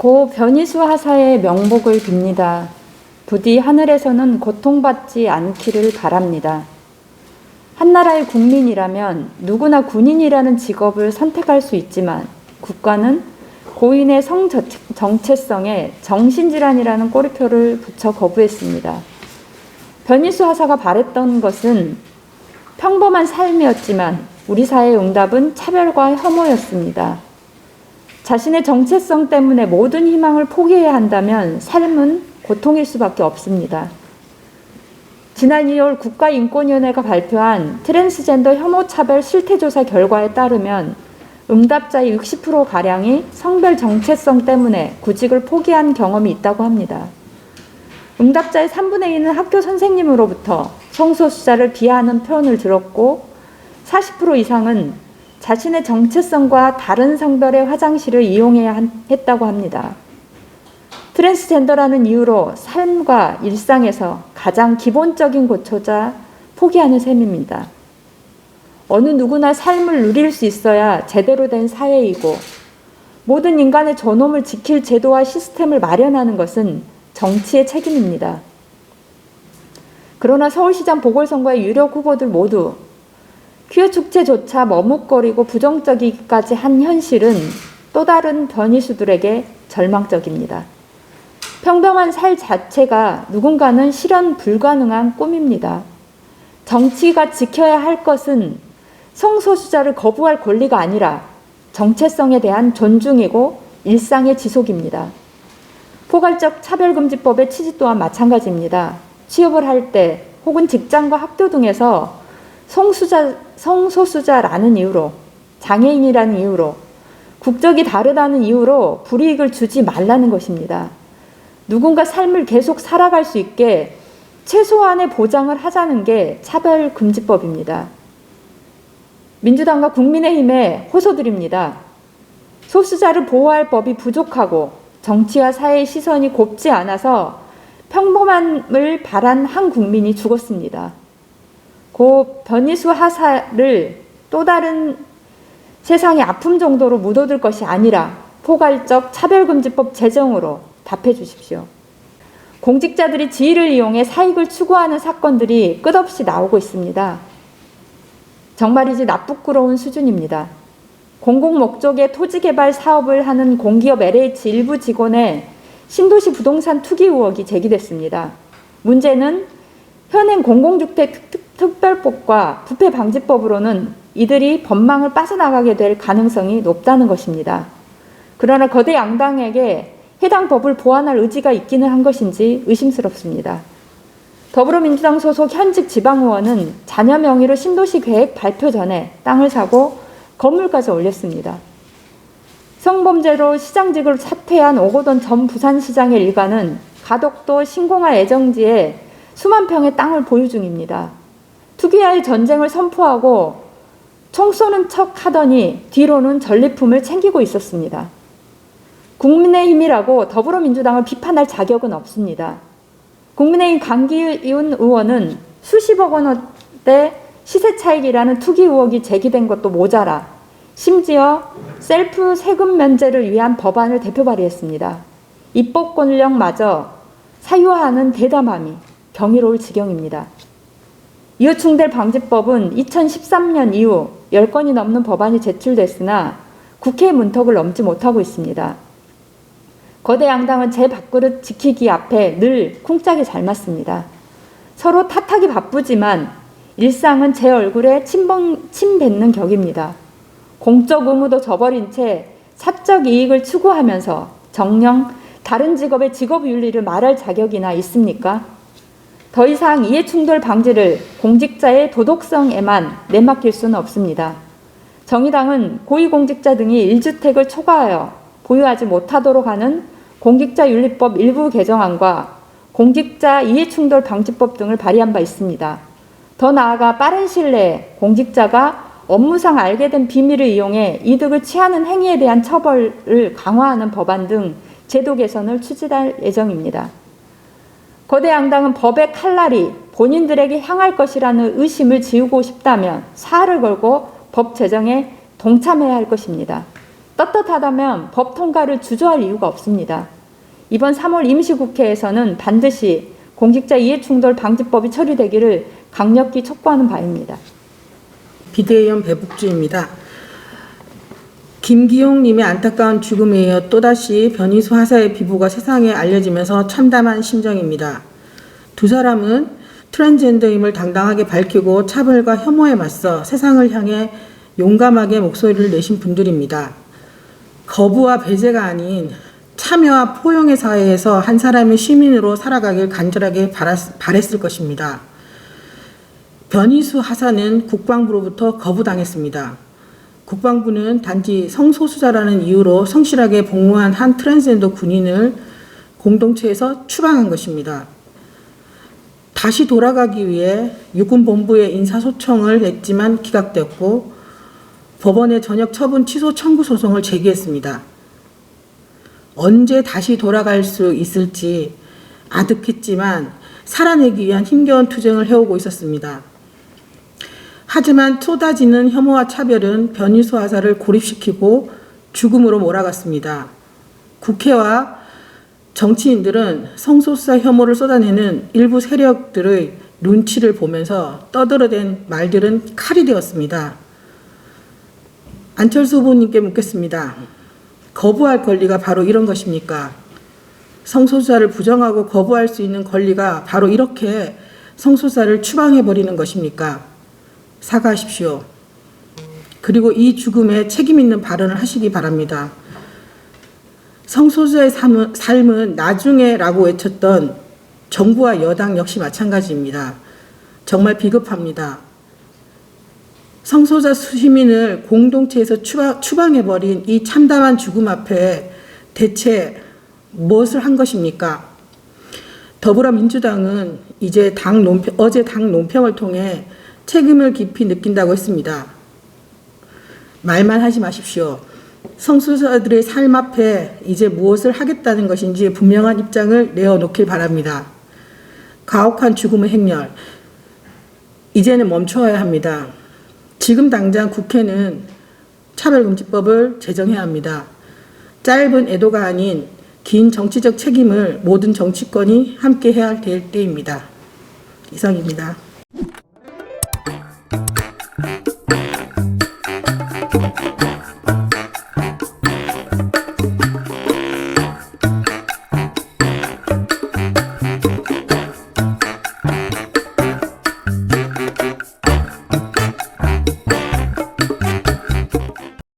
고 변희수 하사의 명복을 빕니다. 부디 하늘에서는 고통받지 않기를 바랍니다. 한나라의 국민이라면 누구나 군인이라는 직업을 선택할 수 있지만 국가는 고인의 성정체성에 정신질환이라는 꼬리표를 붙여 거부했습니다. 변희수 하사가 바랬던 것은 평범한 삶이었지만 우리 사회의 응답은 차별과 혐오였습니다. 자신의 정체성 때문에 모든 희망을 포기해야 한다면 삶은 고통일 수밖에 없습니다. 지난 2월 국가인권위원회가 발표한 트랜스젠더 혐오차별 실태조사 결과에 따르면 응답자의 60%가량이 성별 정체성 때문에 구직을 포기한 경험이 있다고 합니다. 응답자의 3분의 2는 학교 선생님으로부터 성소수자를 비하하는 표현을 들었고 40% 이상은 자신의 정체성과 다른 성별의 화장실을 이용해야 했다고 합니다. 트랜스젠더라는 이유로 삶과 일상에서 가장 기본적인 것조차 포기하는 셈입니다. 어느 누구나 삶을 누릴 수 있어야 제대로 된 사회이고 모든 인간의 존엄을 지킬 제도와 시스템을 마련하는 것은 정치의 책임입니다. 그러나 서울시장 보궐선거의 유력 후보들 모두 퀴어 축제조차 머뭇거리고 부정적이기까지 한 현실은 또 다른 변희수들에게 절망적입니다. 평범한 살 자체가 누군가는 실현 불가능한 꿈입니다. 정치가 지켜야 할 것은 성소수자를 거부할 권리가 아니라 정체성에 대한 존중이고 일상의 지속입니다. 포괄적 차별금지법의 취지 또한 마찬가지입니다. 취업을 할 때 혹은 직장과 학교 등에서 성소수자라는 이유로, 장애인이라는 이유로, 국적이 다르다는 이유로 불이익을 주지 말라는 것입니다. 누군가 삶을 계속 살아갈 수 있게 최소한의 보장을 하자는 게 차별금지법입니다. 민주당과 국민의힘에 호소드립니다. 소수자를 보호할 법이 부족하고 정치와 사회의 시선이 곱지 않아서 평범함을 바란 한 국민이 죽었습니다. 고 변희수 하사를 또 다른 세상의 아픔 정도로 묻어둘 것이 아니라 포괄적 차별금지법 제정으로 답해 주십시오. 공직자들이 지위를 이용해 사익을 추구하는 사건들이 끝없이 나오고 있습니다. 정말이지 나쁘끄러운 수준입니다. 공공목적의 토지개발 사업을 하는 공기업 LH 일부 직원의 신도시 부동산 투기 의혹이 제기됐습니다. 문제는 현행 공공주택특별법과 부패방지법으로는 이들이 법망을 빠져나가게 될 가능성이 높다는 것입니다. 그러나 거대 양당에게 해당 법을 보완할 의지가 있기는 한 것인지 의심스럽습니다. 더불어민주당 소속 현직 지방의원은 자녀 명의로 신도시 계획 발표 전에 땅을 사고 건물까지 올렸습니다. 성범죄로 시장직을 사퇴한 오거돈 전 부산시장의 일가는 가덕도 신공화 애정지에 수만 평의 땅을 보유 중입니다. 투기와의 전쟁을 선포하고 총 쏘는 척 하더니 뒤로는 전리품을 챙기고 있었습니다. 국민의힘이라고 더불어민주당을 비판할 자격은 없습니다. 국민의힘 강기훈 의원은 수십억 원대 시세 차익이라는 투기 의혹이 제기된 것도 모자라 심지어 셀프 세금 면제를 위한 법안을 대표 발의했습니다. 입법 권력마저 사유화하는 대담함이 경이로울 지경입니다. 이해충돌 방지법은 2013년 이후 10건이 넘는 법안이 제출됐으나 국회의 문턱을 넘지 못하고 있습니다. 거대 양당은 제 밥그릇 지키기 앞에 늘 쿵짝이 잘 맞습니다. 서로 탓하기 바쁘지만 일상은 제 얼굴에 침 뱉는 격입니다. 공적 의무도 저버린 채 사적 이익을 추구하면서 정녕 다른 직업의 직업윤리를 말할 자격이나 있습니까? 더 이상 이해충돌 방지를 공직자의 도덕성에만 내맡길 수는 없습니다. 정의당은 고위공직자 등이 1주택을 초과하여 보유하지 못하도록 하는 공직자윤리법 일부 개정안과 공직자 이해충돌 방지법 등을 발의한 바 있습니다. 더 나아가 빠른 시일 내에 공직자가 업무상 알게 된 비밀을 이용해 이득을 취하는 행위에 대한 처벌을 강화하는 법안 등 제도 개선을 추진할 예정입니다. 거대 양당은 법의 칼날이 본인들에게 향할 것이라는 의심을 지우고 싶다면 사활을 걸고 법 제정에 동참해야 할 것입니다. 떳떳하다면 법 통과를 주저할 이유가 없습니다. 이번 3월 임시국회에서는 반드시 공직자 이해충돌 방지법이 처리되기를 강력히 촉구하는 바입니다. 비대위원 배북주입니다. 김기용님의 안타까운 죽음에 이어 또다시 변희수 하사의 비보가 세상에 알려지면서 참담한 심정입니다. 두 사람은 트랜스젠더임을 당당하게 밝히고 차별과 혐오에 맞서 세상을 향해 용감하게 목소리를 내신 분들입니다. 거부와 배제가 아닌 참여와 포용의 사회에서 한 사람의 시민으로 살아가길 간절하게 바랬을 것입니다. 변희수 하사는 국방부로부터 거부당했습니다. 국방부는 단지 성소수자라는 이유로 성실하게 복무한 한 트랜스젠더 군인을 공동체에서 추방한 것입니다. 다시 돌아가기 위해 육군본부에 인사소청을 냈지만 기각되었고 법원에 전역 처분 취소 청구 소송을 제기했습니다. 언제 다시 돌아갈 수 있을지 아득했지만 살아내기 위한 힘겨운 투쟁을 해오고 있었습니다. 하지만 쏟아지는 혐오와 차별은 변희수 하사를 고립시키고 죽음으로 몰아갔습니다. 국회와 정치인들은 성소수자 혐오를 쏟아내는 일부 세력들의 눈치를 보면서 떠들어댄 말들은 칼이 되었습니다. 안철수 후보님께 묻겠습니다. 거부할 권리가 바로 이런 것입니까? 성소수자를 부정하고 거부할 수 있는 권리가 바로 이렇게 성소수자를 추방해버리는 것입니까? 사과하십시오. 그리고 이 죽음에 책임 있는 발언을 하시기 바랍니다. 성소수자의 삶은 나중에라고 외쳤던 정부와 여당 역시 마찬가지입니다. 정말 비겁합니다. 성소수자 시민을 공동체에서 추방해버린 이 참담한 죽음 앞에 대체 무엇을 한 것입니까? 더불어민주당은 어제 당 논평을 통해 책임을 깊이 느낀다고 했습니다. 말만 하지 마십시오. 성소수자들의 삶 앞에 이제 무엇을 하겠다는 것인지 분명한 입장을 내어놓길 바랍니다. 가혹한 죽음의 행렬, 이제는 멈춰야 합니다. 지금 당장 국회는 차별금지법을 제정해야 합니다. 짧은 애도가 아닌 긴 정치적 책임을 모든 정치권이 함께 해야 될 때입니다. 이상입니다.